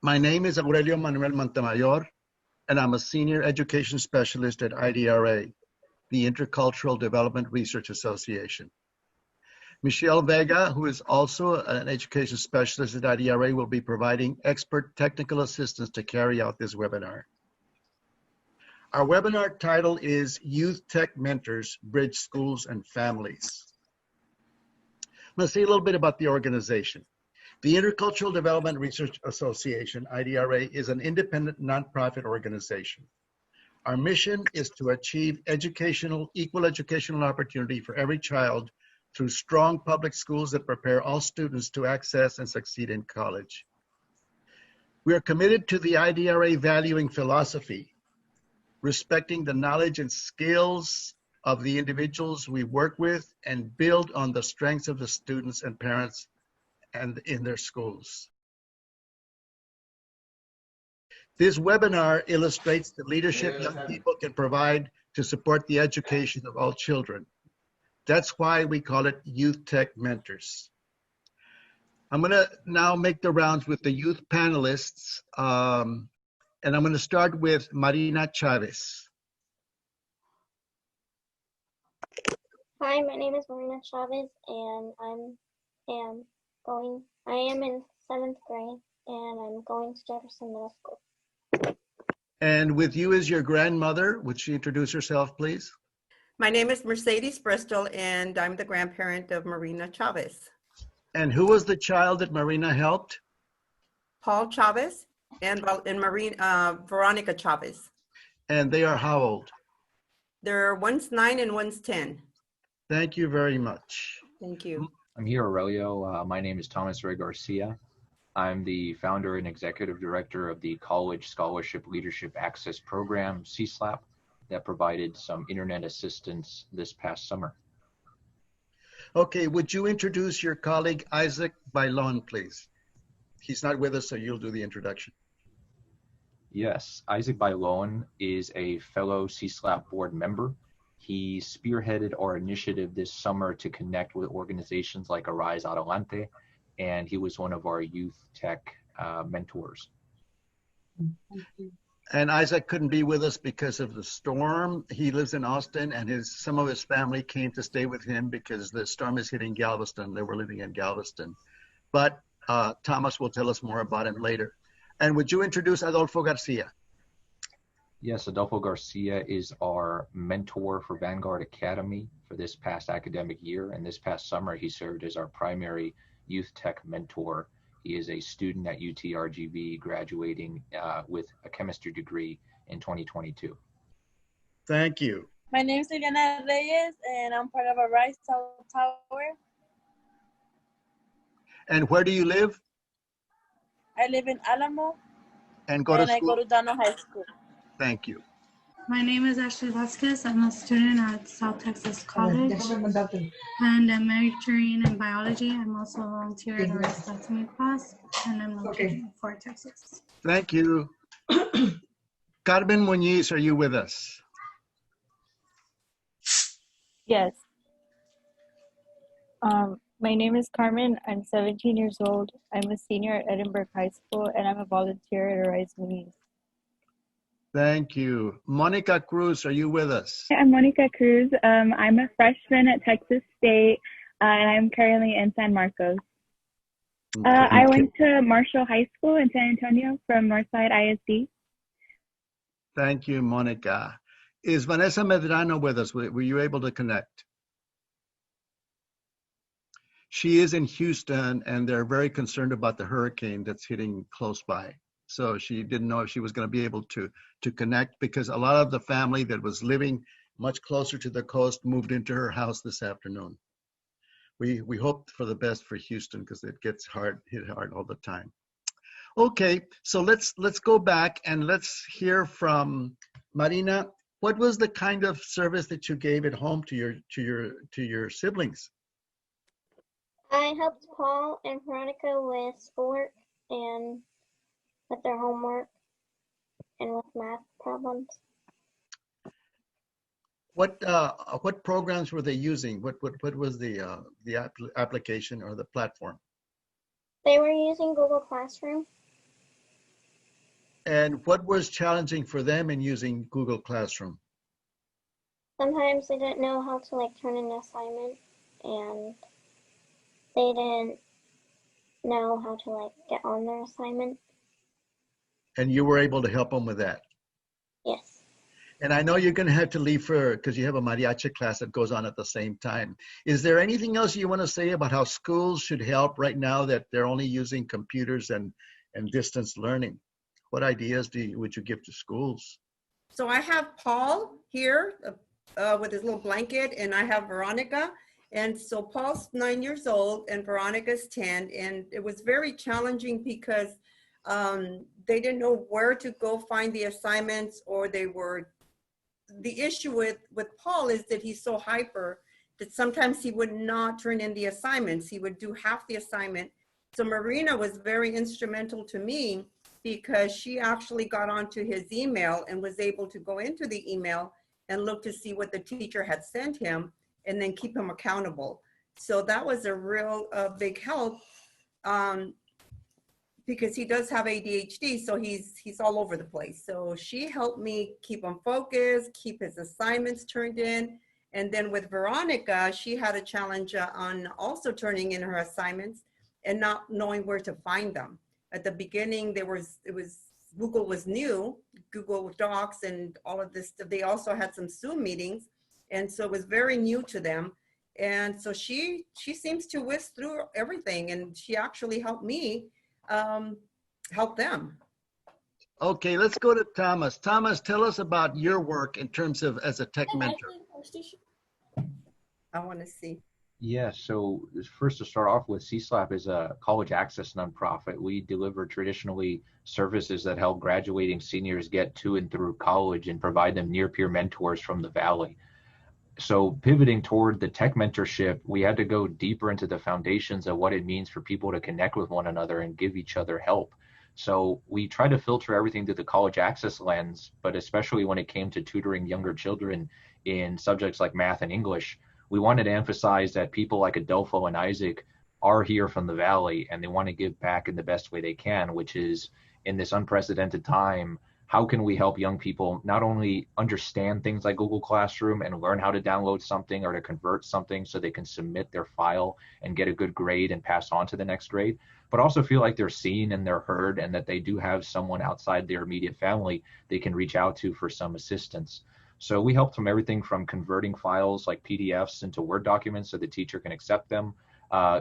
My name is Aurelio Manuel Montemayor, and I'm a senior education specialist at IDRA, the Intercultural Development Research Association. Michelle Vega, who is also an education specialist at IDRA, will be providing expert technical assistance to carry out this webinar. Our webinar title is Youth Tech Mentors, Bridge Schools and Families. I'm going to say a little bit about the organization. The Intercultural Development Research Association, IDRA, is an independent nonprofit organization. Our mission is to achieve equal educational opportunity for every child through strong public schools that prepare all students to access and succeed in college. We are committed to the IDRA valuing philosophy, respecting the knowledge and skills of the individuals we work with, and build on the strengths of the students and parents and in their schools. This webinar illustrates the leadership young people can provide to support the education of all children. That's why we call it Youth Tech Mentors. I'm going to now make the rounds with the youth panelists, and I'm going to start with Marina Chavez. Hi, my name is Marina Chavez, and I am in 7th grade, and I'm going to Jefferson Middle School. And with you is your grandmother. Would she introduce herself, please? My name is Mercedes Bristol, and I'm the grandparent of Marina Chavez. And who was the child that Marina helped? Paul Chavez and Veronica Chavez. And they are how old? They're one's 9 and one's 10. Thank you very much. Thank you. I'm here, Aurelio. My name is Thomas Ray Garcia. I'm the founder and executive director of the College Scholarship Leadership Access Program, CSLAP, that provided some internet assistance this past summer. Okay, would you introduce your colleague Isaac Bailon, please? He's not with us, so you'll do the introduction. Yes, Isaac Bailon is a fellow CSLAP board member. He spearheaded our initiative this summer to connect with organizations like Arise Adelante, and he was one of our youth tech mentors. And Isaac couldn't be with us because of the storm. He lives in Austin, and some of his family came to stay with him because the storm is hitting Galveston. They were living in Galveston. But Thomas will tell us more about it later. And would you introduce Adolfo Garcia? Yes, Adolfo Garcia is our mentor for Vanguard Academy for this past academic year. And this past summer, he served as our primary youth tech mentor. He is a student at UTRGV graduating with a chemistry degree in 2022. Thank you. My name is Liliana Reyes, and I'm part of Arise Tower. And where do you live? I live in Alamo, and I go to Dano High School. Thank you. My name is Ashley Vasquez. I'm a student at South Texas College, and I'm majoring in biology. I'm also a volunteer at our anatomy class, and I'm located in Fort Texas. Thank you. Carmen Muniz, are you with us? Yes. My name is Carmen. I'm 17 years old. I'm a senior at Edinburgh High School, and I'm a volunteer at Arise Muniz. Thank you. Monica Cruz, are you with us? I'm Monica Cruz. I'm a freshman at Texas State, and I'm currently in San Marcos. I went to Marshall High School in San Antonio from Northside ISD. Thank you, Monica. Is Vanessa Medrano with us? Were you able to connect? She is in Houston, and they're very concerned about the hurricane that's hitting close by. So she didn't know if she was going to be able to connect, because a lot of the family that was living much closer to the coast moved into her house this afternoon. We hope for the best for Houston, because it gets hit hard all the time. Okay, so let's go back and let's hear from Marina. What was the kind of service that you gave at home to your siblings? I helped Paul and Veronica with schoolwork and with their homework and with math problems. What programs were they using? What was the application or the platform? They were using Google Classroom. And what was challenging for them in using Google Classroom? Sometimes they didn't know how to like turn in an assignment, and they didn't know how to like get on their assignment. And you were able to help them with that? Yes. And I know you're going to have to leave because you have a mariachi class that goes on at the same time. Is there anything else you want to say about how schools should help right now that they're only using computers and distance learning? What ideas would you give to schools? So I have Paul here with his little blanket, and I have Veronica. And so Paul's 9 years old and Veronica's 10. And it was very challenging because they didn't know where to go find the assignments, or the issue with Paul is that he's so hyper that sometimes he would not turn in the assignments. He would do half the assignment. So Marina was very instrumental to me because she actually got onto his email and was able to go into the email and look to see what the teacher had sent him and then keep him accountable. So that was a real big help because he does have ADHD, so he's all over the place. So she helped me keep him focused, keep his assignments turned in. And then with Veronica, she had a challenge on also turning in her assignments and not knowing where to find them. At the beginning, Google was new, Google Docs and all of this. They also had some Zoom meetings. And so it was very new to them. And so she seems to whisk through everything, and she actually helped me help them. Okay, let's go to Thomas. Thomas, tell us about your work in terms of as a tech mentor. I want to see. Yeah, so first to start off with, CSLAP is a college access nonprofit. We deliver traditionally services that help graduating seniors get to and through college and provide them near-peer mentors from the Valley. So pivoting toward the tech mentorship, we had to go deeper into the foundations of what it means for people to connect with one another and give each other help. So we try to filter everything through the college access lens, but especially when it came to tutoring younger children in subjects like math and English, we wanted to emphasize that people like Adolfo and Isaac are here from the Valley and they want to give back in the best way they can, which is in this unprecedented time, how can we help young people not only understand things like Google Classroom and learn how to download something or to convert something so they can submit their file and get a good grade and pass on to the next grade, but also feel like they're seen and they're heard and that they do have someone outside their immediate family they can reach out to for some assistance. So we helped them everything from converting files like PDFs into Word documents so the teacher can accept them,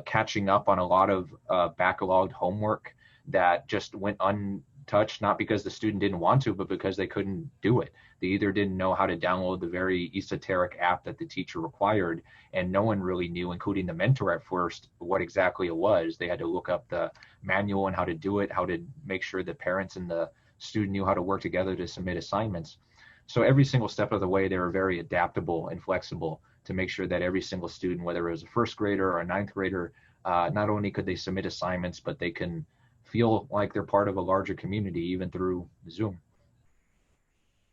catching up on a lot of backlogged homework that just went untouched, not because the student didn't want to, but because they couldn't do it. They either didn't know how to download the very esoteric app that the teacher required, and no one really knew, including the mentor at first, what exactly it was. They had to look up the manual and how to do it, how to make sure the parents and the student knew how to work together to submit assignments. So every single step of the way, they were very adaptable and flexible to make sure that every single student, whether it was a first grader or a ninth grader, not only could they submit assignments, but they can feel like they're part of a larger community, even through Zoom.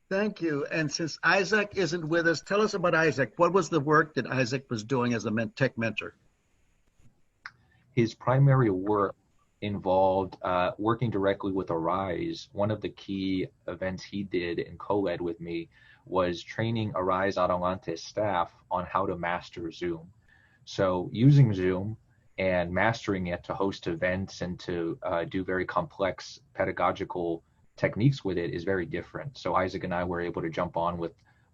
Thank you. And since Isaac isn't with us, tell us about Isaac. What was the work that Isaac was doing as a tech mentor? His primary work involved working directly with Arise. One of the key events he did and co-led with me was training Arise Adelante staff on how to master Zoom. So using Zoom and mastering it to host events and to do very complex pedagogical techniques with it is very different. So Isaac and I were able to jump on with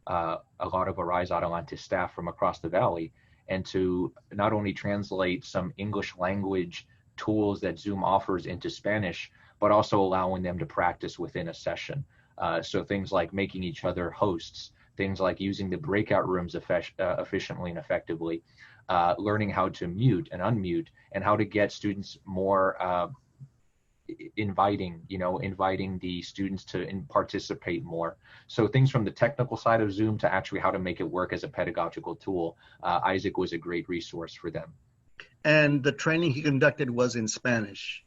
a lot of Arise Adelante staff from across the Valley and to not only translate some English language tools that Zoom offers into Spanish, but also allowing them to practice within a session. So things like making each other hosts, things like using the breakout rooms efficiently and effectively, learning how to mute and unmute, and how to get students more inviting the students to participate more. So things from the technical side of Zoom to actually how to make it work as a pedagogical tool. Isaac was a great resource for them. And the training he conducted was in Spanish.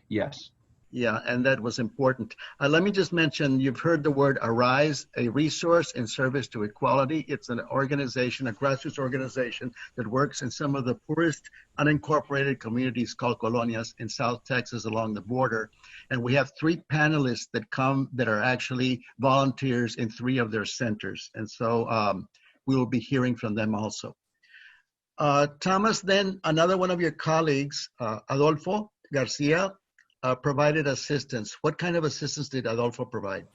Yes. Yeah, and that was important. Let me just mention, you've heard the word Arise, a resource in service to equality. It's an organization, a grassroots organization that works in some of the poorest unincorporated communities called colonias in South Texas along the border. And we have 3 panelists that come that are actually volunteers in 3 of their centers. And so we will be hearing from them also. Thomas, then another one of your colleagues, Adolfo Garcia, provided assistance. What kind of assistance did Adolfo provide?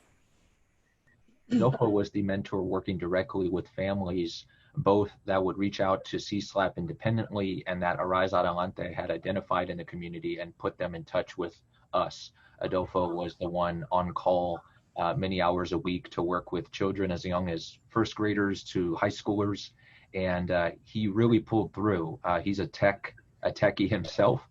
Adolfo was the mentor working directly with families, both that would reach out to CSLAP independently and that Arise Adelante had identified in the community and put them in touch with us. Adolfo was the one on call many hours a week to work with children as young as first graders to high schoolers, and he really pulled through. He's a techie himself.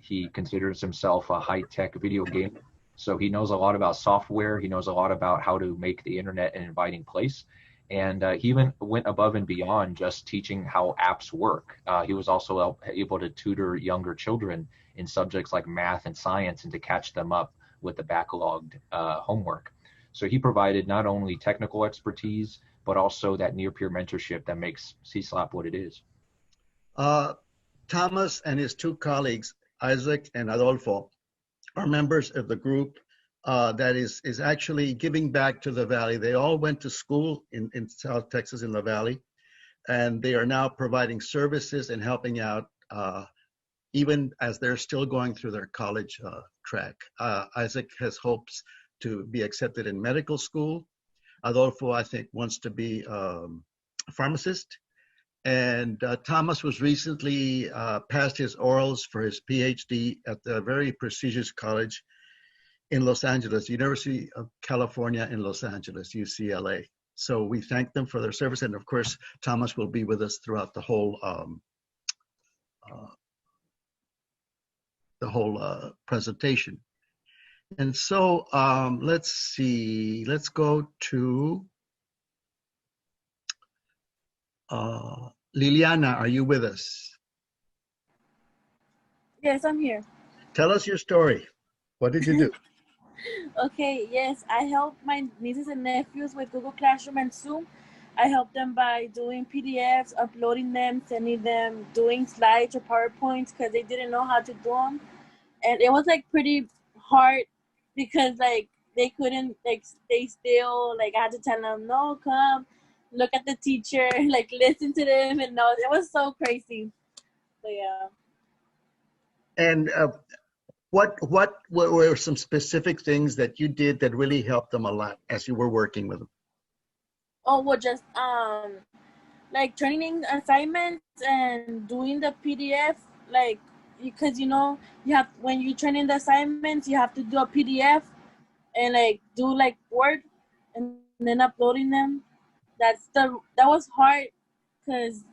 He considers himself a high-tech video gamer. So he knows a lot about software. He knows a lot about how to make the internet an inviting place. And he even went above and beyond just teaching how apps work. He was also able to tutor younger children in subjects like math and science and to catch them up with the backlogged homework. So he provided not only technical expertise, but also that near-peer mentorship that makes CSLAP what it is. Thomas and his 2 colleagues, Isaac and Adolfo, are members of the group that is actually giving back to the Valley. They all went to school in South Texas in the Valley, and they are now providing services and helping out even as they're still going through their college track. Isaac has hopes to be accepted in medical school. Adolfo, I think, wants to be a pharmacist. And Thomas was recently passed his orals for his PhD at the very prestigious college in Los Angeles, University of California in Los Angeles, UCLA. So we thank them for their service. And of course, Thomas will be with us throughout the whole presentation. And so let's see, let's go to Liliana, are you with us? Yes, I'm here. Tell us your story. What did you do? Okay, yes, I help my nieces and nephews with Google Classroom and Zoom. I help them by doing PDFs, uploading them, sending them, doing slides or PowerPoints because they didn't know how to do them. And it was like pretty hard because like they couldn't like stay still. Like I had to tell them, no, come. Look at the teacher, like listen to them, and no, it was so crazy. So yeah. And what were some specific things that you did that really helped them a lot as you were working with them? Oh, well, just like training assignments and doing the PDF, like because you know you have when you're training the assignments, you have to do a PDF and like do like Word and then uploading them. That was hard because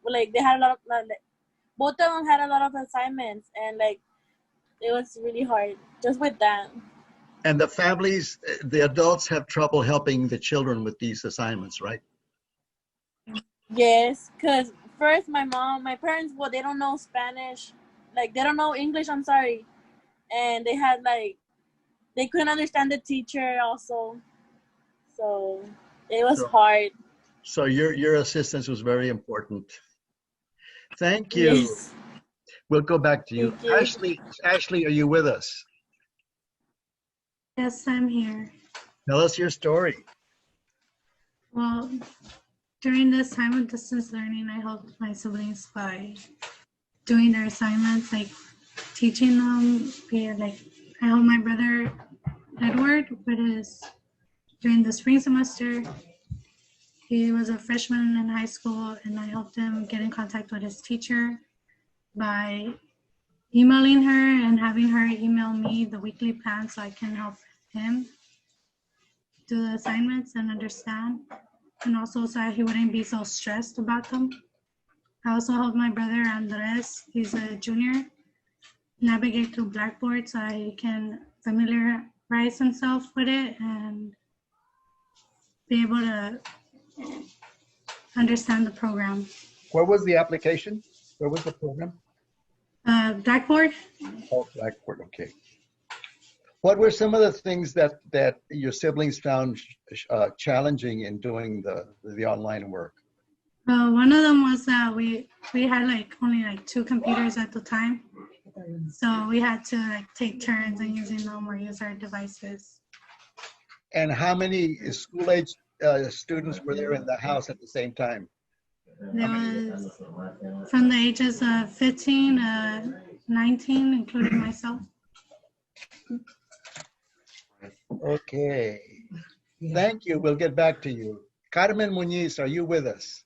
like they had a lot of like, both of them had a lot of assignments and like it was really hard just with that. And the families, the adults have trouble helping the children with these assignments, right? Yes, because first my parents, well, they don't know Spanish, like they don't know English, I'm sorry, and they had like they couldn't understand the teacher also, so it was hard. So your assistance was very important. Thank you. Yes. We'll go back to you. Ashley, are you with us? Yes, I'm here. Tell us your story. Well, during this time of distance learning, I helped my siblings by doing their assignments, like teaching them. Like I helped my brother Edward with his during the spring semester. He was a freshman in high school, and I helped him get in contact with his teacher by emailing her and having her email me the weekly plan so I can help him do the assignments and understand, and also so he wouldn't be so stressed about them. I also helped my brother Andres, he's a junior, navigate through Blackboard so he can familiarize himself with it and be able to understand the program. What was the application? What was the program? Blackboard. Oh, Blackboard, okay. What were some of the things that your siblings found challenging in doing the online work? One of them was that we had like only like 2 computers at the time, So we had to like take turns in using them or use our devices. And how many school-age students were there in the house at the same time? There was from the ages of 15 to 19, including myself. Okay. Thank you. We'll get back to you. Carmen Muniz, are you with us?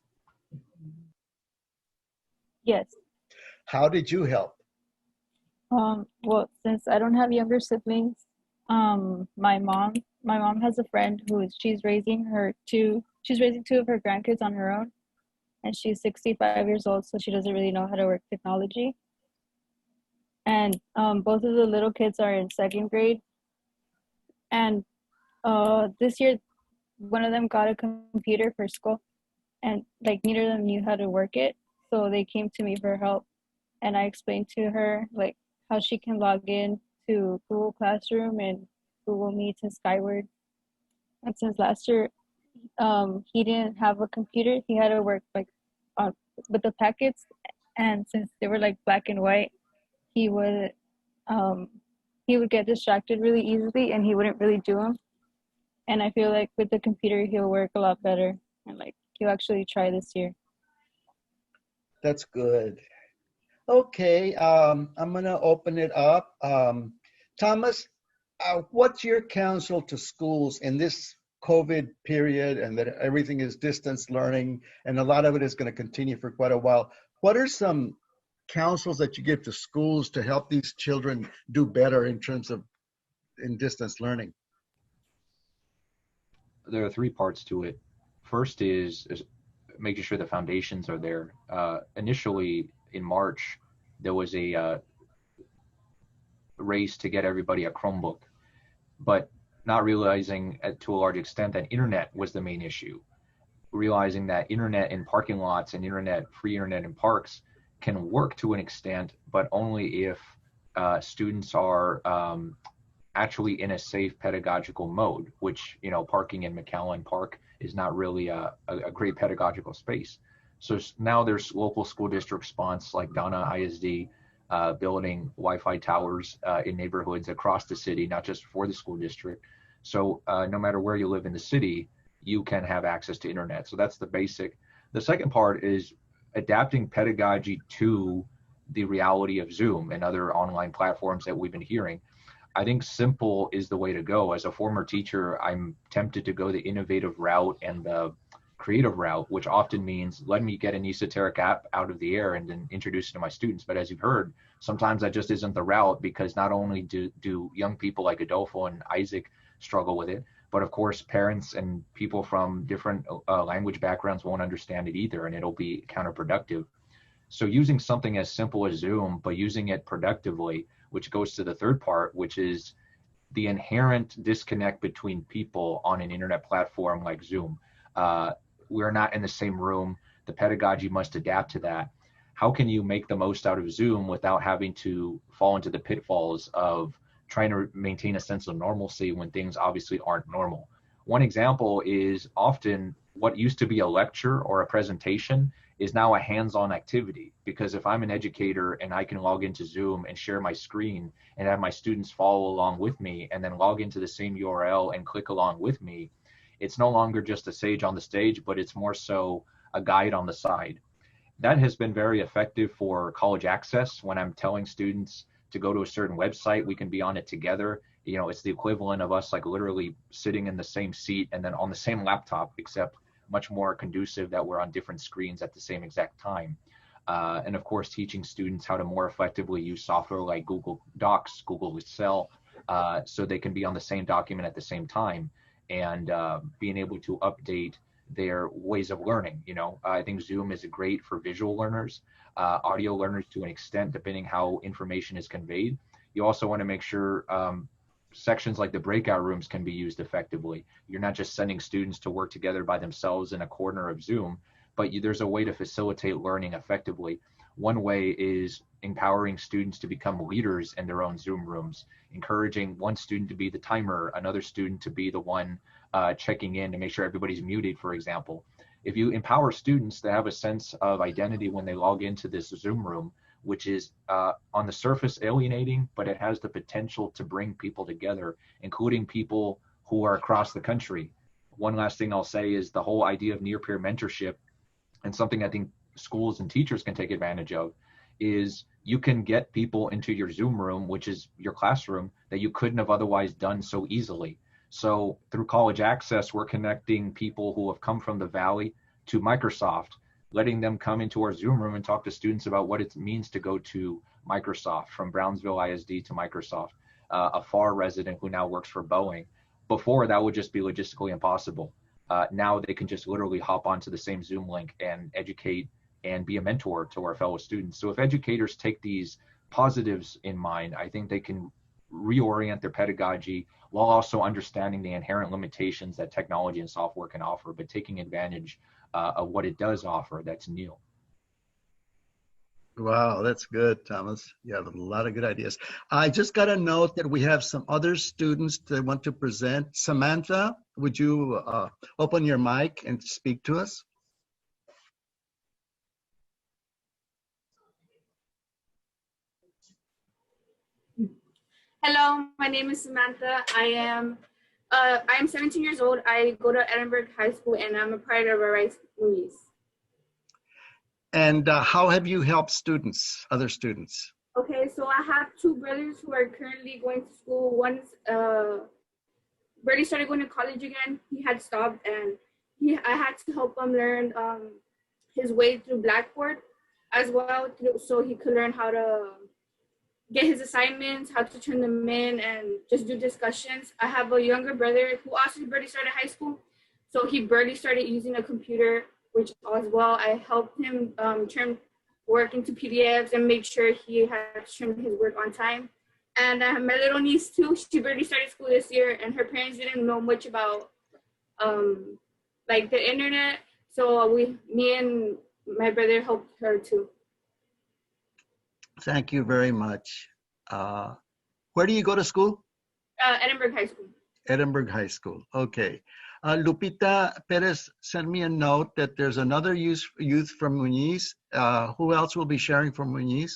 Yes. How did you help? Well, since I don't have younger siblings, my mom has a friend she's raising two of her grandkids on her own, and she's 65 years old, so she doesn't really know how to work technology. And both of the little kids are in second grade, and this year one of them got a computer for school, and like neither of them knew how to work it, so they came to me for help. And I explained to her like how she can log in to Google Classroom and Google Meets and Skyward. And since last year he didn't have a computer, he had to work like with the packets, and since they were like black and white, he would get distracted really easily and he wouldn't really do them. And I feel like with the computer he'll work a lot better, and like he'll actually try this year. That's good. Okay, I'm gonna open it up. Thomas, what's your counsel to schools in this COVID period, and that everything is distance learning and a lot of it is going to continue for quite a while? What are some counsels that you give to schools to help these children do better in terms of in distance learning? There are three parts to it. First is making sure the foundations are there. Initially in March, there was a race to get everybody a Chromebook, but not realizing to a large extent that internet was the main issue. Realizing that internet in parking lots and free internet in parks can work to an extent, but only if students are actually in a safe pedagogical mode, which, parking in McAllen Park is not really a great pedagogical space. So now there's local school district response like Donna ISD building Wi-Fi towers in neighborhoods across the city, not just for the school district. So no matter where you live in the city, you can have access to internet. So that's the basic. The second part is adapting pedagogy to the reality of Zoom and other online platforms that we've been hearing. I think simple is the way to go. As a former teacher, I'm tempted to go the innovative route and the creative route, which often means let me get an esoteric app out of the air and then introduce it to my students. But as you've heard, sometimes that just isn't the route, because not only do young people like Adolfo and Isaac struggle with it, but of course parents and people from different language backgrounds won't understand it either, and it'll be counterproductive. So using something as simple as Zoom, but using it productively, which goes to the third part, which is the inherent disconnect between people on an internet platform like Zoom. We're not in the same room. The pedagogy must adapt to that. How can you make the most out of Zoom without having to fall into the pitfalls of trying to maintain a sense of normalcy when things obviously aren't normal? One example is often what used to be a lecture or a presentation is now a hands-on activity, because if I'm an educator and I can log into Zoom and share my screen and have my students follow along with me and then log into the same URL and click along with me, it's no longer just a sage on the stage, but it's more so a guide on the side. That has been very effective for college access. When I'm telling students to go to a certain website, we can be on it together. It's the equivalent of us like literally sitting in the same seat and then on the same laptop, except much more conducive that we're on different screens at the same exact time. And of course, teaching students how to more effectively use software like Google Docs, Google Excel, so they can be on the same document at the same time, and being able to update their ways of learning. I think Zoom is great for visual learners, audio learners to an extent, depending how information is conveyed. You also want to make sure sections like the breakout rooms can be used effectively. You're not just sending students to work together by themselves in a corner of Zoom, but there's a way to facilitate learning effectively. One way is empowering students to become leaders in their own Zoom rooms, encouraging one student to be the timer, another student to be the one checking in to make sure everybody's muted, for example. If you empower students to have a sense of identity when they log into this Zoom room, which is on the surface alienating, but it has the potential to bring people together, including people who are across the country. One last thing I'll say is the whole idea of near-peer mentorship, and something I think schools and teachers can take advantage of, is you can get people into your Zoom room, which is your classroom, that you couldn't have otherwise done so easily. So through College Access, we're connecting people who have come from the Valley to Microsoft, letting them come into our Zoom room and talk to students about what it means to go to Microsoft, from Brownsville ISD to Microsoft, a FAR resident who now works for Boeing. Before, that would just be logistically impossible. Now they can just literally hop onto the same Zoom link and educate and be a mentor to our fellow students. So if educators take these positives in mind, I think they can reorient their pedagogy while also understanding the inherent limitations that technology and software can offer, but taking advantage of what it does offer that's new. Wow, that's good, Thomas. You have a lot of good ideas. I just got a note that we have some other students that want to present. Samantha, would you open your mic and speak to us? Hello, my name is Samantha. I'm 17 years old. I go to Edinburgh High School, and I'm a part of Carmen Muniz. And how have you helped students, other students? Okay, so I have two brothers who are currently going to school. One's barely started going to college again. He had stopped, and I had to help him learn his way through Blackboard as well, so he could learn how to get his assignments, how to turn them in, and just do discussions. I have a younger brother who also barely started high school, so he barely started using a computer, which as well, I helped him turn work into PDFs and make sure he had to turn his work on time. And I have my little niece too. She barely started school this year, and her parents didn't know much about like the internet. So me and my brother helped her too. Thank you very much. Where do you go to school? Edinburgh High School. Edinburgh High School. Okay. Lupita Perez sent me a note that there's another youth from Muniz. Who else will be sharing from Muniz?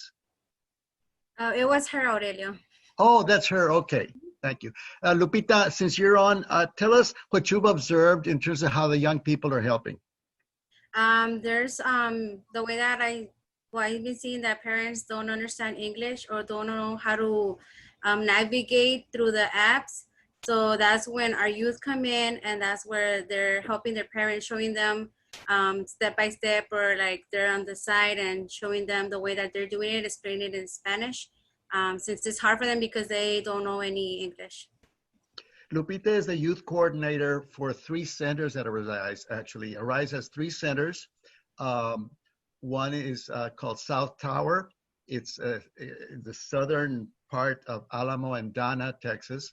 It was her, Aurelio. Oh, that's her. Okay. Thank you. Lupita, since you're on, tell us what you've observed in terms of how the young people are helping. There's the way that I've been seeing that parents don't understand English or don't know how to navigate through the apps. So that's when our youth come in, and that's where they're helping their parents, showing them step by step, or like they're on the side and showing them the way that they're doing it, explaining it in Spanish, since it's hard for them because they don't know any English. Lupita is the youth coordinator for 3 centers at Arise, actually. Arise has 3 centers. One is called South Tower. It's the southern part of Alamo and Dana, Texas.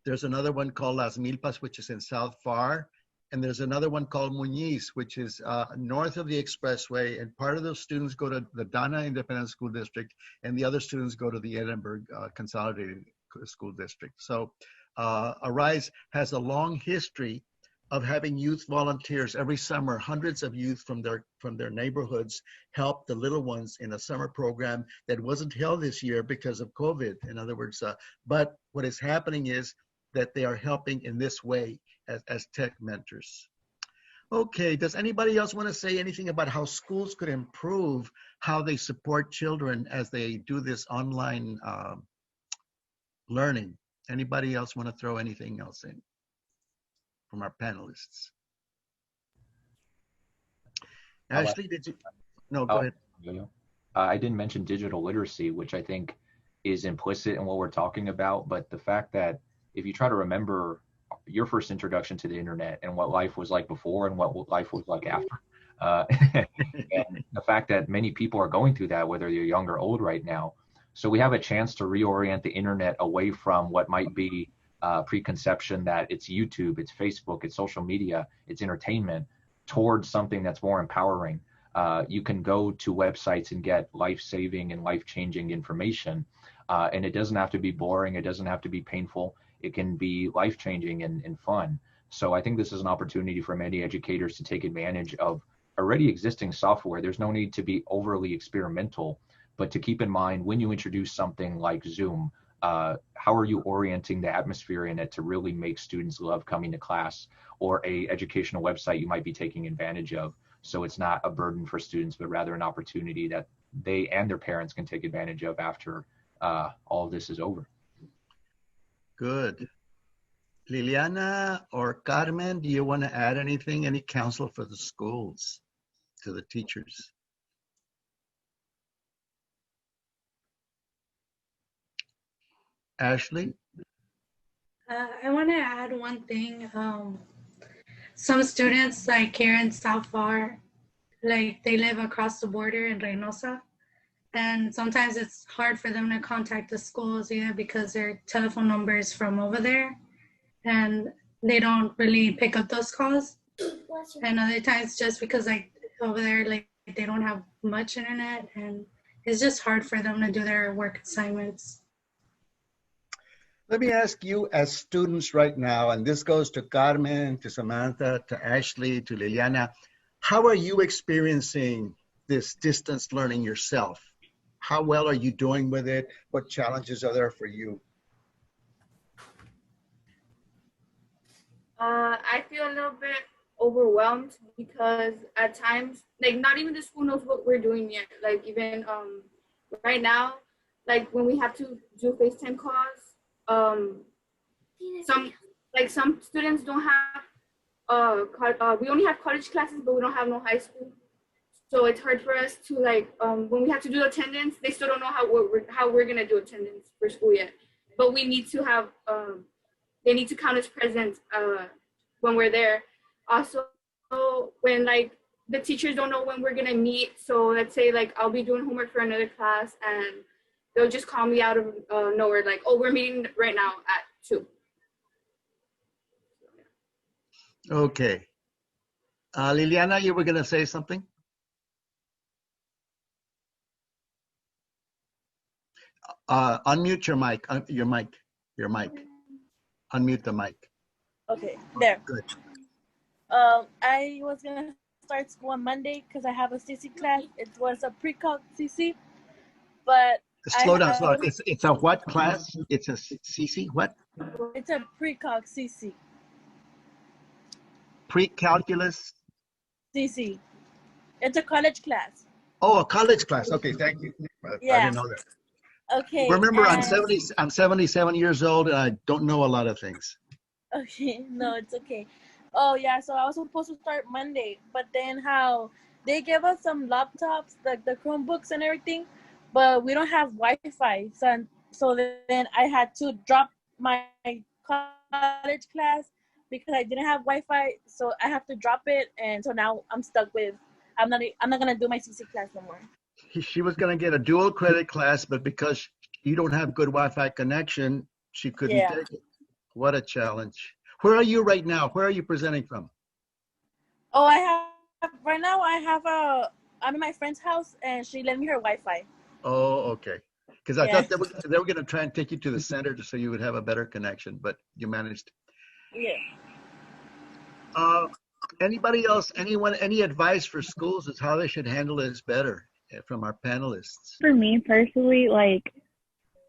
There's another one called Las Milpas, which is in South Far. And there's another one called Muniz, which is north of the expressway. And part of those students go to the Dana Independent School District, and the other students go to the Edinburgh Consolidated School District. So Arise has a long history of having youth volunteers every summer. Hundreds of youth from their neighborhoods help the little ones in a summer program that wasn't held this year because of COVID. In other words, but what is happening is that they are helping in this way as tech mentors. Okay, does anybody else want to say anything about how schools could improve how they support children as they do this online learning? Anybody else want to throw anything else in from our panelists? Ashley, did you? No, go ahead. I didn't mention digital literacy, which I think is implicit in what we're talking about, but the fact that if you try to remember your first introduction to the internet and what life was like before and what life was like after, and the fact that many people are going through that, whether you're young or old right now. So we have a chance to reorient the internet away from what might be preconception that it's YouTube, it's Facebook, it's social media, it's entertainment, towards something that's more empowering. You can go to websites and get life-saving and life-changing information, and it doesn't have to be boring, it doesn't have to be painful. It can be life-changing and fun. So I think this is an opportunity for many educators to take advantage of already existing software. There's no need to be overly experimental, But to keep in mind, when you introduce something like Zoom, how are you orienting the atmosphere in it to really make students love coming to class, or a educational website you might be taking advantage of, so it's not a burden for students, but rather an opportunity that they and their parents can take advantage of after all of this is over. Good. Liliana or Carmen, do you want to add anything, any counsel for the schools, to the teachers? Ashley? I want to add one thing. Some students, like here in South Far, like they live across the border in Reynosa, and sometimes it's hard for them to contact the schools either because their telephone number is from over there, and they don't really pick up those calls. And other times just because like over there, like they don't have much internet, and it's just hard for them to do their work assignments. Let me ask you as students right now, and this goes to Carmen, to Samantha, to Ashley, to Liliana, how are you experiencing this distance learning yourself? How well are you doing with it? What challenges are there for you? I feel a little bit overwhelmed because at times, like not even the school knows what we're doing yet. Like even right now, like when we have to do FaceTime calls, some students don't have we only have college classes, but we don't have no high school, so it's hard for us to like when we have to do attendance, they still don't know how we're gonna do attendance for school yet, but we need to have they need to count as present when we're there. Also, when like the teachers don't know when we're gonna meet, so let's say like I'll be doing homework for another class and they'll just call me out of nowhere, like, oh, we're meeting right now at 2. Okay. Liliana, you were going to say something? Unmute your mic. Your mic. Unmute the mic. Okay, there. Good. I was gonna start school on Monday because I have a CC class. It was a pre-calc CC, but Slow down. It's a what class? It's a CC, what? It's a pre-calc CC. Pre-calculus? CC. It's a college class. Oh, a college class. Okay, thank you. Yeah. I didn't know that. Okay. Remember, I'm 77 years old and I don't know a lot of things. Okay, no, it's okay. Oh yeah, so I was supposed to start Monday, but then how they gave us some laptops, like the Chromebooks and everything, but we don't have Wi-Fi. So then I had to drop my college class because I didn't have Wi-Fi. So I have to drop it, and so now I'm stuck with. I'm not gonna do my CC class no more. She was gonna get a dual credit class, but because you don't have good Wi-Fi connection, she couldn't take it. What a challenge. Where are you right now? Where are you presenting from? Oh, right now I'm in my friend's house and she lent me her Wi-Fi. Oh, okay. Because I thought they were going to try and take you to the center just so you would have a better connection, but you managed. Yeah. Anybody else, any advice for schools as how they should handle this better from our panelists? For me personally, like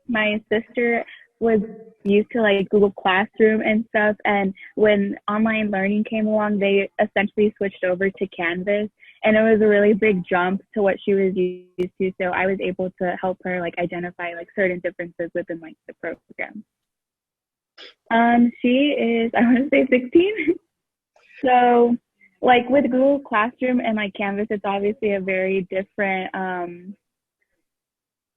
my sister was used to like Google Classroom and stuff, and when online learning came along, they essentially switched over to Canvas, and it was a really big jump to what she was used to. So I was able to help her like identify like certain differences within like the program. She is, I want to say 16. So like with Google Classroom and like Canvas, it's obviously a very different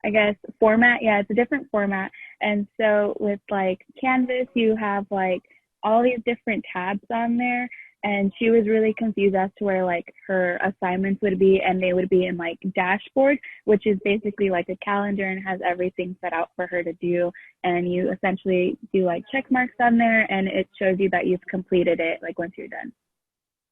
I guess format. Yeah, it's a different format. And so with like Canvas, you have like all these different tabs on there, and she was really confused as to where like her assignments would be, and they would be in like dashboard, which is basically like a calendar and has everything set out for her to do, and you essentially do like check marks on there, and it shows you that you've completed it like once you're done.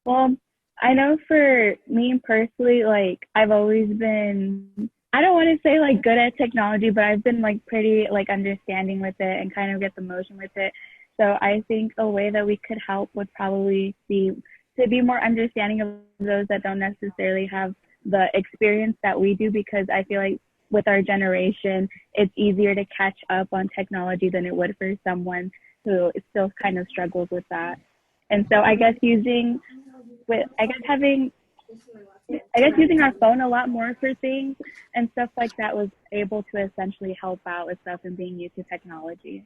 Well, I know for me personally, like I've always been, I don't want to say like good at technology, but I've been like pretty like understanding with it and kind of get the motion with it. So I think a way that we could help would probably be to be more understanding of those that don't necessarily have the experience that we do, because I feel like with our generation, it's easier to catch up on technology than it would for someone who still kind of struggles with that. And so I guess using our phone a lot more for things and stuff like that was able to essentially help out with stuff and being used to technology.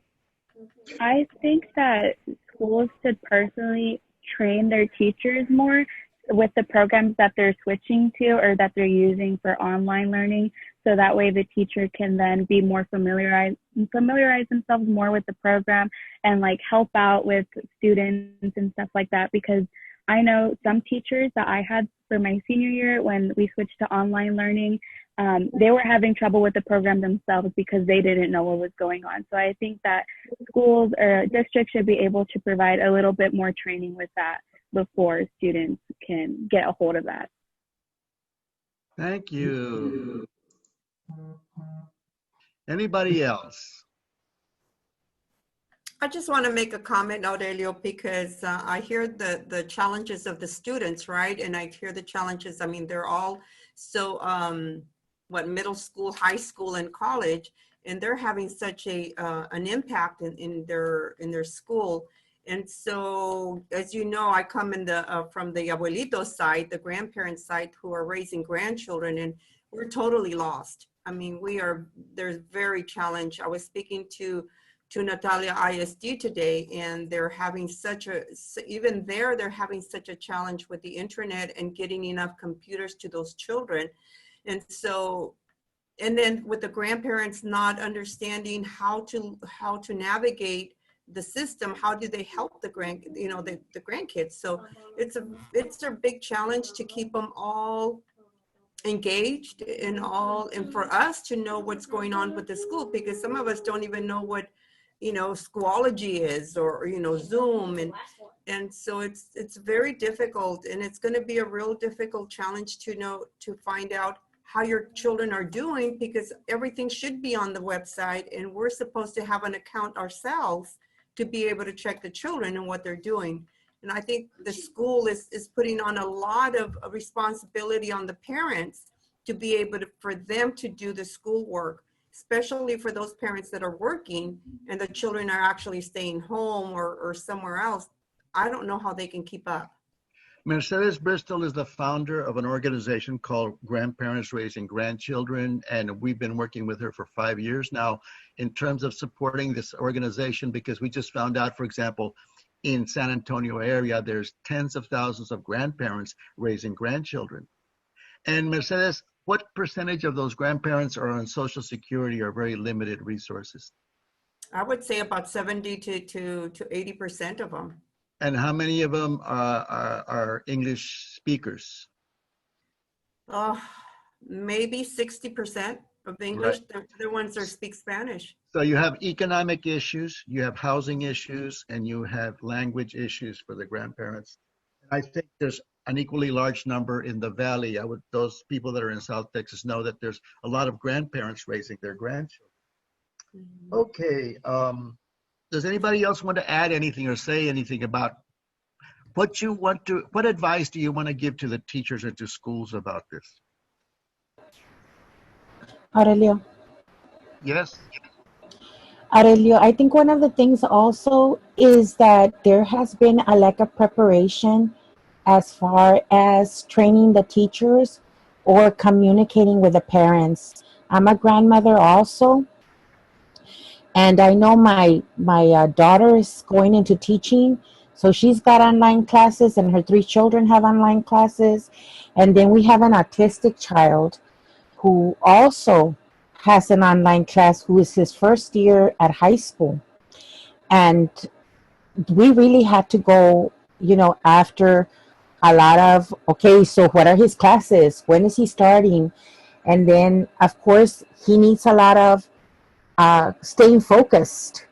I think that schools should personally train their teachers more with the programs that they're switching to or that they're using for online learning, so that way the teacher can then be more familiarize themselves more with the program and like help out with students and stuff like that. Because I know some teachers that I had for my senior year when we switched to online learning, they were having trouble with the program themselves because they didn't know what was going on. So I think that schools or districts should be able to provide a little bit more training with that before students can get a hold of that. Thank you. Anybody else? I just want to make a comment, Aurelio, because I hear the challenges of the students, right? And I hear the challenges. I mean, they're all so, middle school, high school, and college, and they're having such an impact in their school. And so, as you know, I come from the abuelito side, the grandparent side, who are raising grandchildren, and we're totally lost. I mean, there's very challenged. I was speaking to Natalia ISD today, and they're having they're having such a challenge with the internet and getting enough computers to those children. And so, and then with the grandparents not understanding how to navigate the system, how do they help the grandkids? So it's a big challenge to keep them all engaged and for us to know what's going on with the school, because some of us don't even know what Schoology is or Zoom, and so it's very difficult, and it's going to be a real difficult challenge to find out how your children are doing, because everything should be on the website, and we're supposed to have an account ourselves to be able to check the children and what they're doing. And I think the school is putting on a lot of responsibility on the parents to be able for them to do the schoolwork, especially for those parents that are working and the children are actually staying home or somewhere else. I don't know how they can keep up. Mercedes Bristol is the founder of an organization called Grandparents Raising Grandchildren, and we've been working with her for 5 years now in terms of supporting this organization, because we just found out, for example, in San Antonio area, there's tens of thousands of grandparents raising grandchildren. And Mercedes, what percentage of those grandparents are on Social Security or very limited resources? I would say about 70 to 80% of them. And how many of them are English speakers? Maybe 60% of English. Right. The other ones speak Spanish. So you have economic issues, you have housing issues, and you have language issues for the grandparents. I think there's an equally large number in the Valley. Those people that are in South Texas know that there's a lot of grandparents raising their grandchildren. Mm-hmm. Okay. Does anybody else want to add anything or say anything about what advice do you want to give to the teachers and to schools about this? Aurelio. Yes. Aurelio, I think one of the things also is that there has been a lack of preparation as far as training the teachers or communicating with the parents. I'm a grandmother also, and I know my daughter is going into teaching, so she's got online classes, and her 3 children have online classes. And then we have an autistic child who also has an online class, who is his first year at high school. And we really had to go, after a lot of, okay, so what are his classes? When is he starting? And then, of course, he needs a lot of staying focused.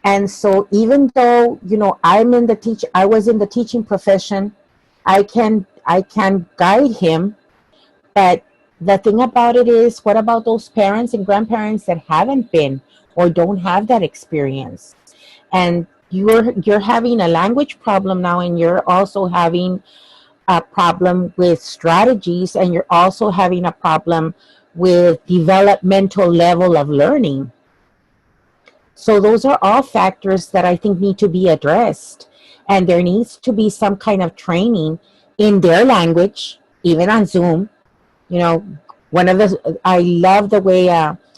And so even though, I was in the teaching profession, I can guide him, but the thing about it is, what about those parents and grandparents that haven't been or don't have that experience? And you're having a language problem now, and you're also having a problem with strategies, and you're also having a problem with developmental level of learning. So those are all factors that I think need to be addressed. And there needs to be some kind of training in their language, even on Zoom. You know, one of the, I love the way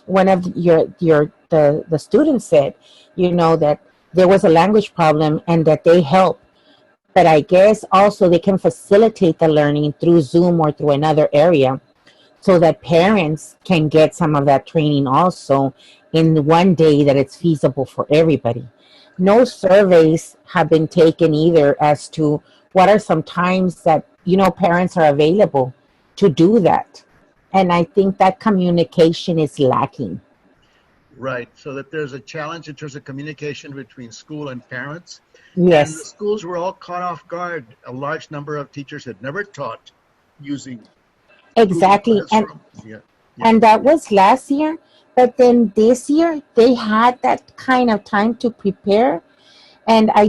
one of the students said, you know, that there was a language problem and that they help. But I guess also they can facilitate the learning through Zoom or through another area so that parents can get some of that training also in one day that it's feasible for everybody. No surveys have been taken either as to what are some times that, you know, parents are available to do that. And I think that communication is lacking. Right, so that there's a challenge in terms of communication between school and parents. Yes. And the schools were all caught off guard. A large number of teachers had never taught using Exactly. And that was last year. But then this year, they had that kind of time to prepare. And I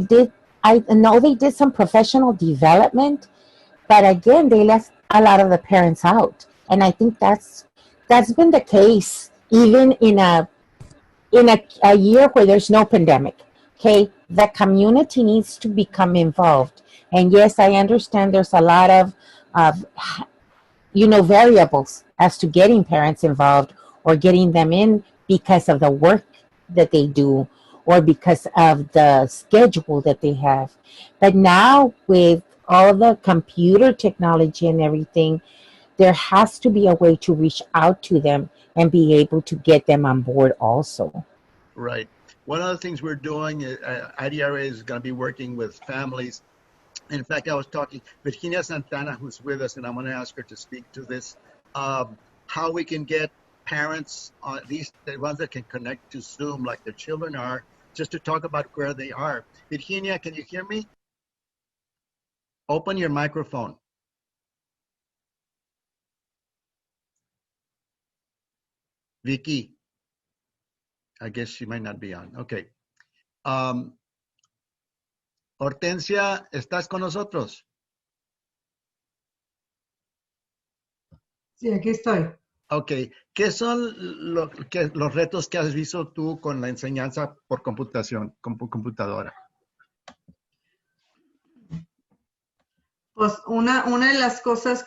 know they did some professional development, but again, they left a lot of the parents out. And I think that's been the case even in a year where there's no pandemic. Okay, the community needs to become involved. And yes, I understand there's a lot of you know, variables as to getting parents involved or getting them in because of the work that they do or because of the schedule that they have. But now with all the computer technology and everything, there has to be a way to reach out to them and be able to get them on board also. Right. One of the things we're doing, IDRA is going to be working with families. In fact, I was talking Virginia Santana, who's with us, and I'm going to ask her to speak to this, how we can get parents, at least the ones that can connect to Zoom like their children are, just to talk about where they are. Virginia, can you hear me? Open your microphone. Vicky, I guess she might not be on. Okay. Hortensia, ¿estás con nosotros? Sí, aquí estoy. Ok. ¿Qué son los retos que has visto tú con la enseñanza por computación, con computadora? Pues una de las cosas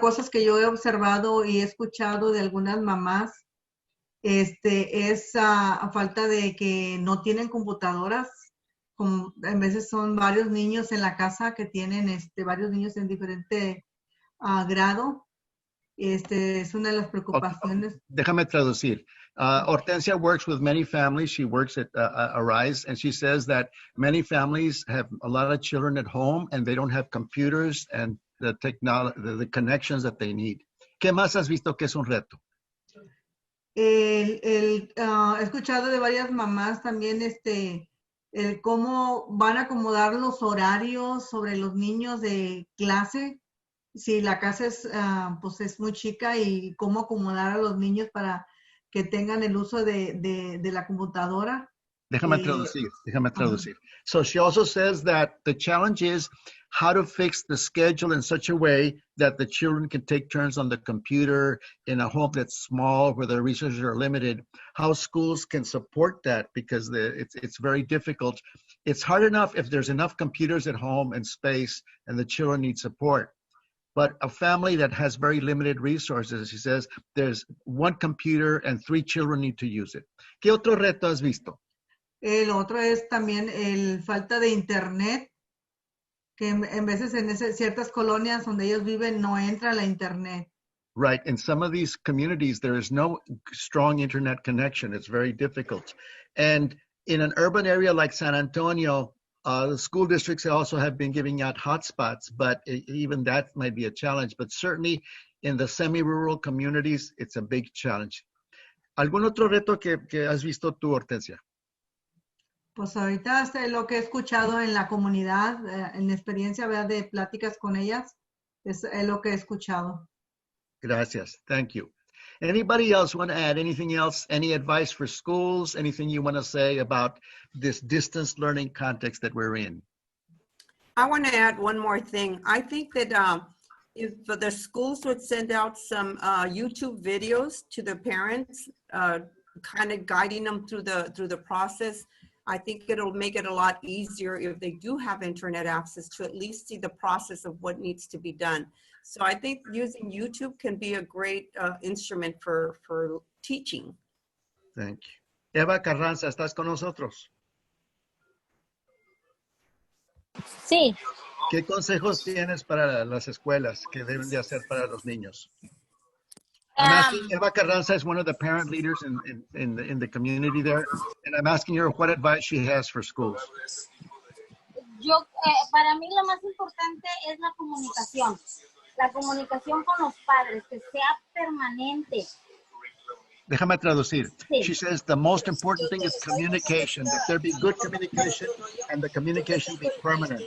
cosas que yo he observado y he escuchado de algunas mamás, es a falta de que no tienen computadoras. Como a veces son varios niños en la casa que tienen varios niños en diferente grado. Es una de las preocupaciones. Déjame traducir. Hortensia works with many families. She works at Arise, and she says that many families have a lot of children at home and they don't have computers and the technology, the connections that they need. ¿Qué más has visto que es un reto? He escuchado de varias mamás también cómo van a acomodar los horarios sobre los niños de clase. Si la casa pues es muy chica, y cómo acomodar a los niños para que tengan el uso de la computadora. Déjame traducir. So she also says that the challenge is how to fix the schedule in such a way that the children can take turns on the computer in a home that's small where the resources are limited. How schools can support that, because it's very difficult. It's hard enough if there's enough computers at home and space and the children need support. But a family that has very limited resources, she says, there's one computer and 3 children need to use it. ¿Qué otro reto has visto? El otro es también el falta de internet, que en veces en ciertas colonias donde ellos viven no entra la internet. Right. In some of these communities, there is no strong internet connection. It's very difficult. And in an urban area like San Antonio, the school districts also have been giving out hotspots, but even that might be a challenge. But certainly in the semi-rural communities, it's a big challenge. ¿Algún otro reto que has visto tú, Hortensia? Pues ahorita lo que he escuchado en la comunidad, en experiencia, ¿verdad?, de pláticas con ellas, es lo que he escuchado. Gracias. Thank you. Anybody else want to add anything else? Any advice for schools? Anything you want to say about this distance learning context that we're in? I want to add one more thing. I think that if the schools would send out some YouTube videos to the parents, kind of guiding them through the process, I think it'll make it a lot easier if they do have internet access to at least see the process of what needs to be done. So I think using YouTube can be a great instrument for teaching. Thank you. Eva Carranza, ¿estás con nosotros? Sí. ¿Qué consejos tienes para las escuelas que deben de hacer para los niños? I'm asking, Eva Carranza is one of the parent leaders in the community there, and I'm asking her what advice she has for schools. Para mí lo más importante es la comunicación con los padres, que sea permanente. Déjame traducir. Sí. She says the most important thing is communication, that there be good communication and the communication be permanent.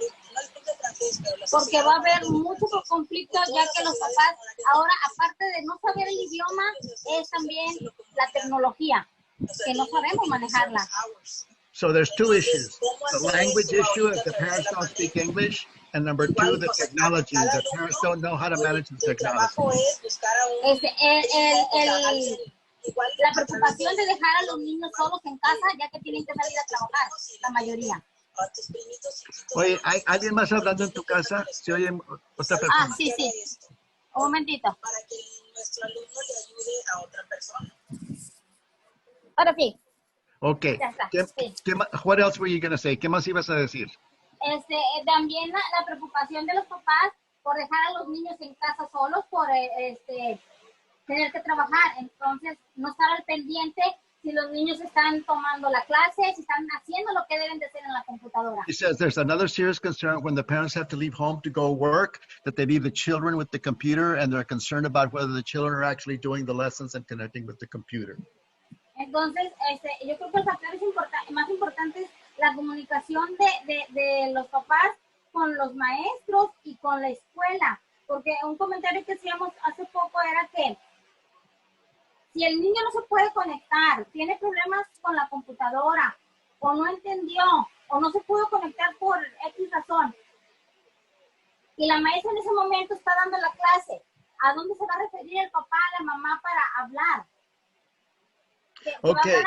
Porque va a haber muchos conflictos, ya que los papás ahora, aparte de no saber el idioma, es también la tecnología, que no sabemos manejarla. So there's two issues. The language issue, if the parents don't speak English, and number two, the technology. The parents don't know how to manage the technology. La preocupación de dejar a los niños solos en casa, ya que tienen que salir a trabajar, la mayoría. Oye, ¿hay alguien más hablando en tu casa? ¿Se oye otra persona? Ah, sí. Un momentito. Para que nuestro alumno le ayude a otra persona. Ahora sí. Okay. What else were you going to say? ¿Qué más ibas a decir? También la preocupación de los papás por dejar a los niños en casa solos, por tener que trabajar. Entonces, no estar al pendiente si los niños están tomando la clase, si están haciendo lo que deben de hacer en la computadora. He says there's another serious concern when the parents have to leave home to go work, that they leave the children with the computer, and they're concerned about whether the children are actually doing the lessons and connecting with the computer. Entonces, yo creo que el factor más importante es la comunicación de los papás con los maestros y con la escuela. Porque un comentario que hacíamos hace poco era que si el niño no se puede conectar, tiene problemas con la computadora, o no entendió, o no se pudo conectar por X razón, y la maestra en ese momento está dando la clase, ¿a dónde se va a referir el papá, la mamá para hablar? Okay.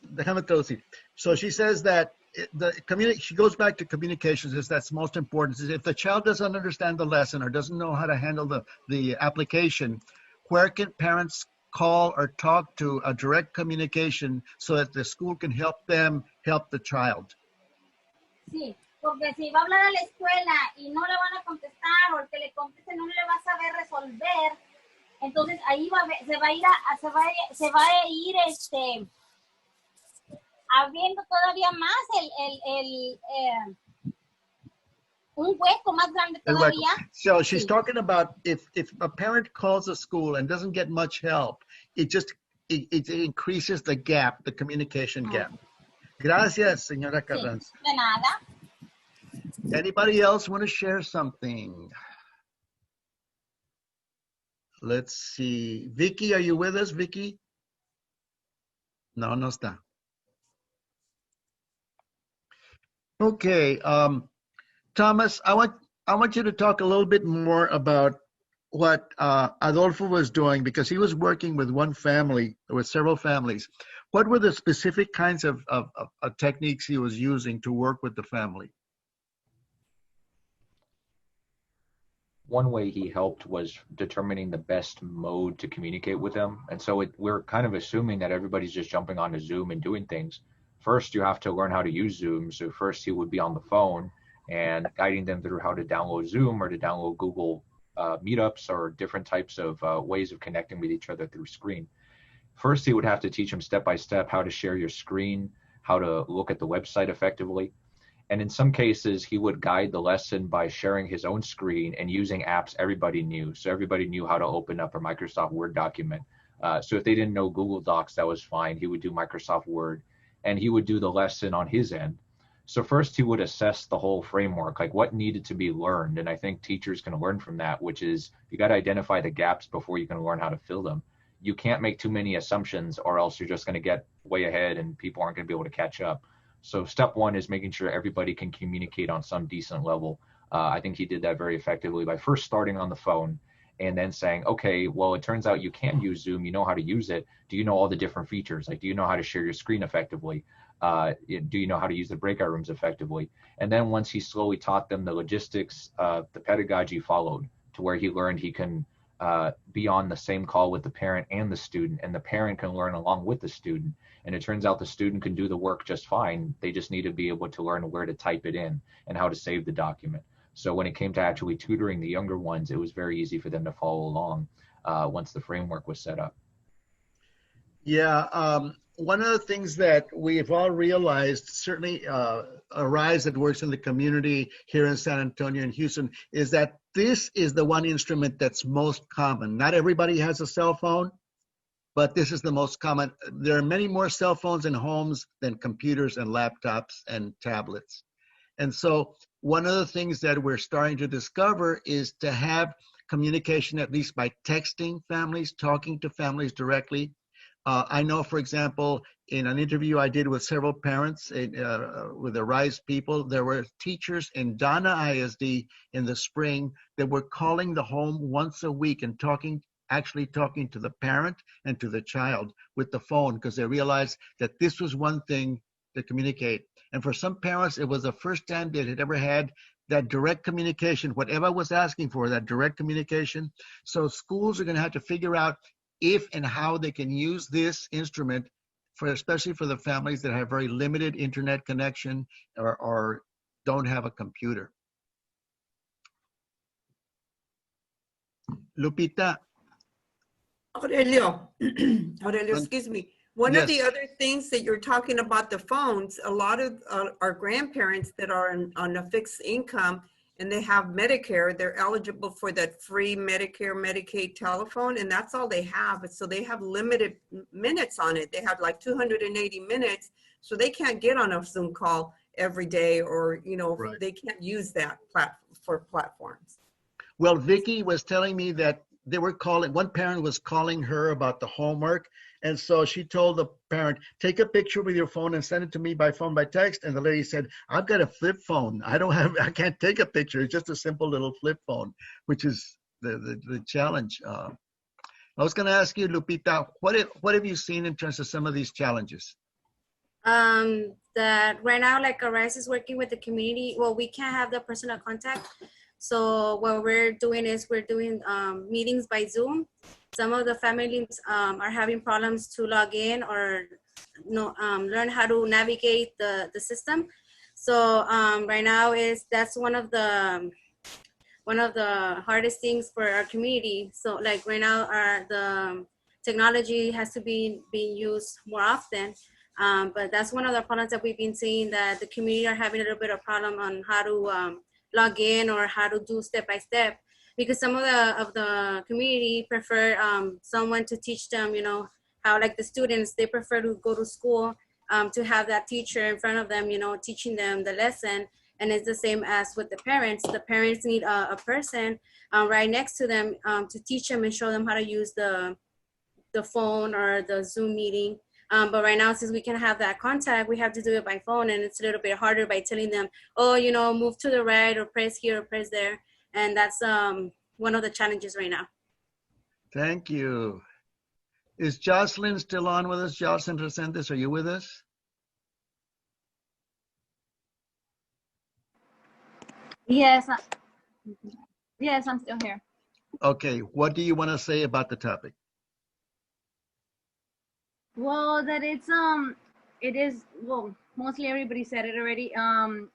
Déjame traducir. So she says that she goes back to communications, is that's most important. If the child doesn't understand the lesson or doesn't know how to handle the application, where can parents call or talk to a direct communication so that the school can help them help the child? Sí, porque si va a hablar a la escuela y no le van a contestar, o el que le conteste no le va a saber resolver, entonces ahí se va a ir abriendo todavía más un hueco más grande todavía. So she's talking about if a parent calls a school and doesn't get much help, it increases the gap, the communication gap. Gracias, señora Carranza. De nada. Anybody else want to share something? Let's see. Vicky, are you with us, Vicky? No está. Okay. Thomas, I want you to talk a little bit more about what Adolfo was doing, because he was working with one family, with several families. What were the specific kinds of techniques he was using to work with the family? One way he helped was determining the best mode to communicate with them. And so we're kind of assuming that everybody's just jumping onto Zoom and doing things. First, you have to learn how to use Zoom. So first he would be on the phone and guiding them through how to download Zoom or to download Google Meetups or different types of ways of connecting with each other through screen. First, he would have to teach them step by step how to share your screen, how to look at the website effectively. And in some cases, he would guide the lesson by sharing his own screen and using apps everybody knew. So everybody knew how to open up a Microsoft Word document. So if they didn't know Google Docs, that was fine. He would do Microsoft Word, and he would do the lesson on his end. So first he would assess the whole framework, like what needed to be learned. And I think teachers can learn from that, which is you got to identify the gaps before you can learn how to fill them. You can't make too many assumptions or else you're just going to get way ahead and people aren't going to be able to catch up. So step one is making sure everybody can communicate on some decent level. I think he did that very effectively by first starting on the phone and then saying, okay, well, it turns out you can use Zoom. You know how to use it. Do you know all the different features? Like, do you know how to share your screen effectively? Do you know how to use the breakout rooms effectively? And then once he slowly taught them the logistics, the pedagogy followed to where he learned he can be on the same call with the parent and the student, and the parent can learn along with the student. And it turns out the student can do the work just fine. They just need to be able to learn where to type it in and how to save the document. So when it came to actually tutoring the younger ones, it was very easy for them to follow along once the framework was set up. Yeah, one of the things that we've all realized, certainly Arise that works in the community here in San Antonio and Houston, is that this is the one instrument that's most common. Not everybody has a cell phone, but this is the most common. There are many more cell phones in homes than computers and laptops and tablets. And so one of the things that we're starting to discover is to have communication, at least by texting families, talking to families directly. I know, for example, in an interview I did with several parents with the RISE people, there were teachers in Donna ISD in the spring that were calling the home once a week and actually talking to the parent and to the child with the phone, because they realized that this was one thing to communicate. And for some parents, it was the first time they had ever had that direct communication, whatever was asking for, that direct communication. So schools are going to have to figure out if and how they can use this instrument, especially for the families that have very limited internet connection or don't have a computer. Lupita. Aurelio, excuse me. One Yes. of the other things that you're talking about, the phones, a lot of our grandparents that are on a fixed income and they have Medicare, they're eligible for that free Medicare, Medicaid telephone, and that's all they have. So they have limited minutes on it. They have like 280 minutes, so they can't get on a Zoom call every day, or, you know, right. They can't use that for platforms. Well, Vicky was telling me that they were calling, one parent was calling her about the homework. And so she told the parent, take a picture with your phone and send it to me by phone, by text. And the lady said, I've got a flip phone. I can't take a picture. It's just a simple little flip phone, which is the challenge. I was going to ask you, Lupita, what have you seen in terms of some of these challenges? That right now, like Arise is working with the community. Well, we can't have the personal contact. So what we're doing is we're doing meetings by Zoom. Some of the families are having problems to log in or learn how to navigate the system. So right now that's one of the hardest things for our community. So like right now the technology has to be being used more often. But that's one of the problems that we've been seeing, that the community are having a little bit of problem on how to log in or how to do step-by-step, because some of the community prefer someone to teach them, you know, how, like the students, they prefer to go to school to have that teacher in front of them, you know, teaching them the lesson. And it's the same as with the parents. The parents need a person right next to them to teach them and show them how to use the phone or the Zoom meeting. But right now, since we can have that contact, we have to do it by phone, and it's a little bit harder by telling them, oh, you know, move to the right or press here or press there. And that's one of the challenges right now. Thank you. Is Jocelyn still on with us? Jocelyn Resendes, are you with us? Yes. Yes, I'm still here. Okay, what do you want to say about the topic? Well, that it is, well, mostly everybody said it already.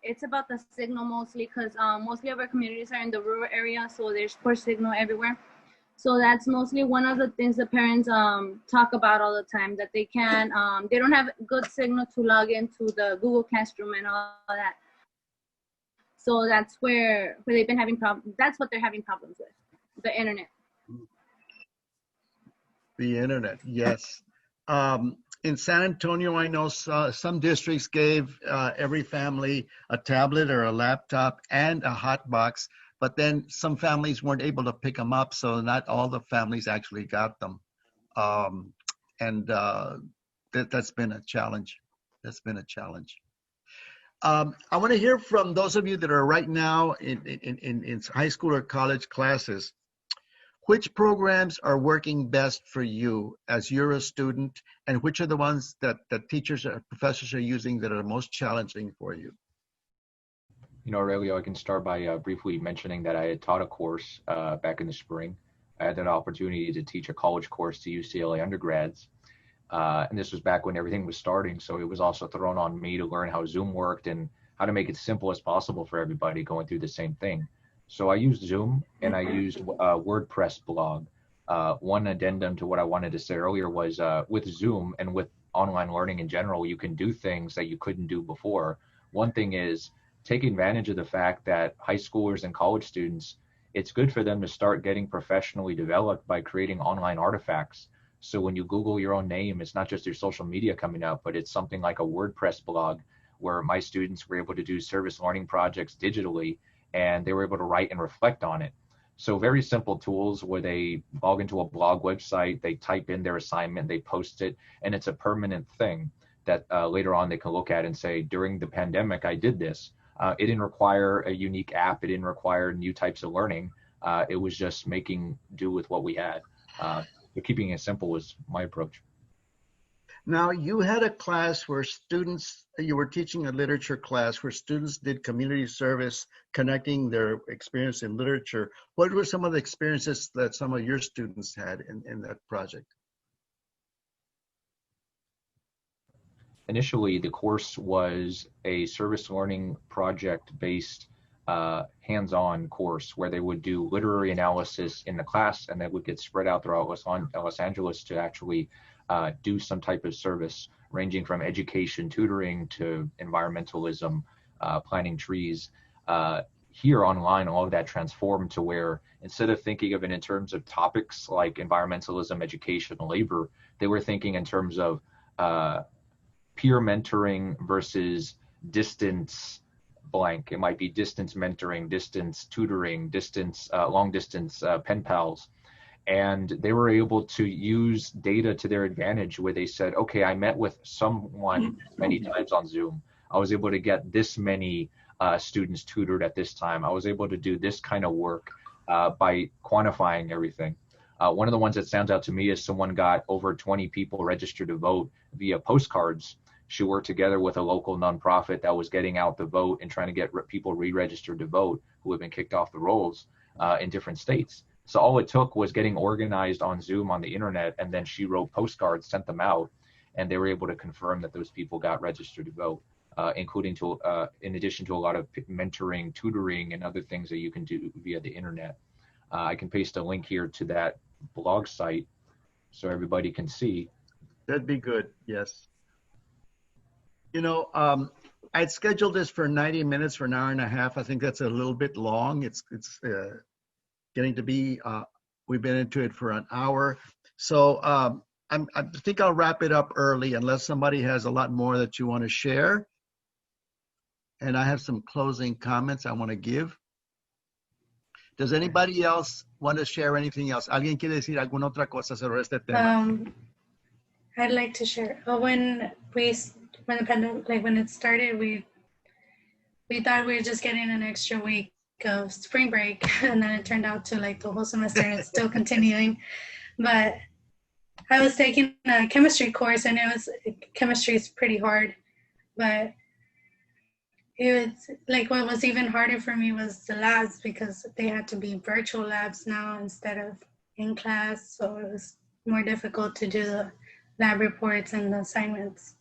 It's about the signal mostly, because mostly of our communities are in the rural area, so there's poor signal everywhere. So that's mostly one of the things the parents talk about all the time, that they don't have good signal to log into the Google Classroom and all that. So that's where they've been having problems. That's what they're having problems with, the internet. The internet, yes. In San Antonio, I know some districts gave every family a tablet or a laptop and a hot box, but then some families weren't able to pick them up, so not all the families actually got them. That's been a challenge. That's been a challenge. I want to hear from those of you that are right now in high school or college classes. Which programs are working best for you as you're a student, and which are the ones that teachers or professors are using that are most challenging for you? You know, Aurelio, I can start by briefly mentioning that I had taught a course back in the spring. I had an opportunity to teach a college course to UCLA undergrads. And this was back when everything was starting. So it was also thrown on me to learn how Zoom worked and how to make it simple as possible for everybody going through the same thing. So I used Zoom and I used a WordPress blog. One addendum to what I wanted to say earlier was with Zoom and with online learning in general, you can do things that you couldn't do before. One thing is take advantage of the fact that high schoolers and college students, it's good for them to start getting professionally developed by creating online artifacts. So when you Google your own name, it's not just your social media coming up, but it's something like a WordPress blog where my students were able to do service learning projects digitally, and they were able to write and reflect on it. So very simple tools where they log into a blog website, they type in their assignment, they post it, and it's a permanent thing that later on they can look at and say, during the pandemic, I did this. It didn't require a unique app. It didn't require new types of learning. It was just making do with what we had. But keeping it simple was my approach. Now, you had a class where students, you were teaching a literature class where students did community service, connecting their experience in literature. What were some of the experiences that some of your students had in that project? Initially, the course was a service learning project-based hands-on course where they would do literary analysis in the class, and that would get spread out throughout Los Angeles to actually do some type of service ranging from education, tutoring to environmentalism, planting trees. Here online, all of that transformed to where instead of thinking of it in terms of topics like environmentalism, education, labor, they were thinking in terms of peer mentoring versus distance blank. It might be distance mentoring, distance tutoring, distance, long distance pen pals. And they were able to use data to their advantage where they said, okay, I met with someone many times on Zoom. I was able to get this many students tutored at this time. I was able to do this kind of work by quantifying everything. One of the ones that stands out to me is someone got over 20 people registered to vote via postcards. She worked together with a local nonprofit that was getting out the vote and trying to get people re-registered to vote who had been kicked off the rolls in different states. So all it took was getting organized on Zoom on the internet, and then she wrote postcards, sent them out, and they were able to confirm that those people got registered to vote, including to, in addition to a lot of mentoring, tutoring, and other things that you can do via the internet. I can paste a link here to that blog site so everybody can see. That'd be good, yes. You know, I'd scheduled this for 90 minutes for an hour and a half. I think that's a little bit long. It's getting to be, we've been into it for an hour. So I think I'll wrap it up early unless somebody has a lot more that you want to share. And I have some closing comments I want to give. Does anybody else want to share anything else? ¿Alguien quiere decir alguna otra cosa sobre este tema? I'd like to share. When the pandemic, like when it started, we thought we were just getting an extra week of spring break, and then it turned out to like the whole semester and it's still continuing. But I was taking a chemistry course, and chemistry is pretty hard, but it was like what was even harder for me was the labs, because they had to be virtual labs now instead of in class, so it was more difficult to do the lab reports and the assignments.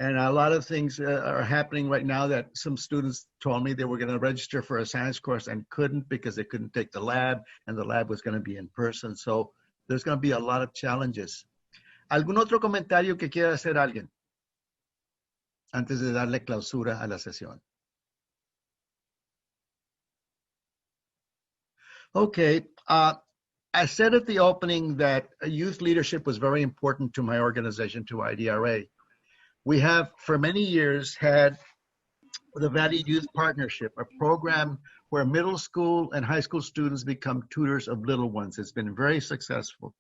And a lot of things are happening right now that some students told me they were going to register for a science course and couldn't because they couldn't take the lab, and the lab was going to be in person. So there's going to be a lot of challenges. ¿Algún otro comentario que quiera hacer alguien antes de darle clausura a la sesión? Okay. I said at the opening that youth leadership was very important to my organization, to IDRA. We have, for many years, had the Valley Youth Partnership, a program where middle school and high school students become tutors of little ones. It's been very successful.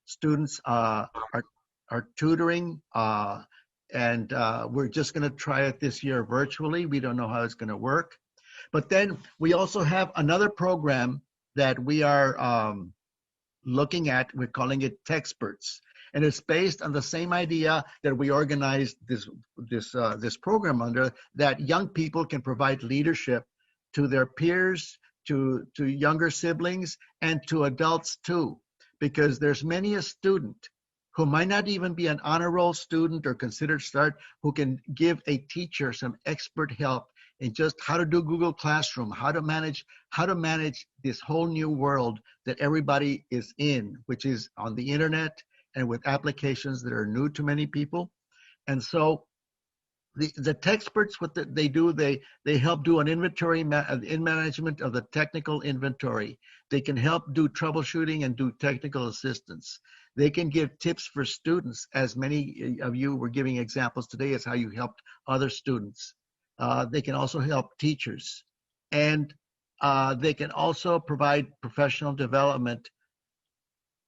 Students are tutoring And we're just going to try it this year virtually. We don't know how it's going to work. But then we also have another program that we are looking at. We're calling it Techsperts. And it's based on the same idea that we organized this program under, that young people can provide leadership to their peers, to younger siblings, and to adults too. Because there's many a student who might not even be an honor roll student or considered start, who can give a teacher some expert help in just how to do Google Classroom, how to manage this whole new world that everybody is in, which is on the internet and with applications that are new to many people. And so the Techsperts, what they do, they help do an inventory in management of the technical inventory. They can help do troubleshooting and do technical assistance. They can give tips for students, as many of you were giving examples today as how you helped other students. They can also help teachers. And they can also provide professional development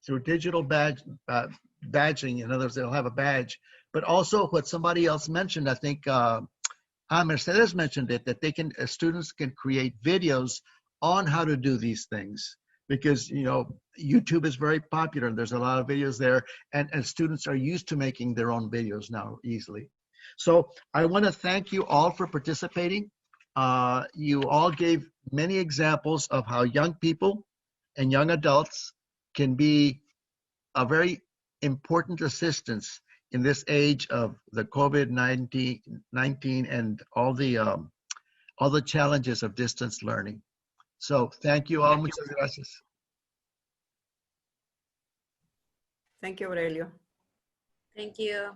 through digital badging. In other words, they'll have a badge. But also what somebody else mentioned, I think Mercedes mentioned it, that students can create videos on how to do these things. Because, you know, YouTube is very popular and there's a lot of videos there, and students are used to making their own videos now easily. So I want to thank you all for participating. You all gave many examples of how young people and young adults can be a very important assistance in this age of the COVID-19 and all the challenges of distance learning. So thank you all. Muchas gracias. Thank you, Aurelio. Thank you.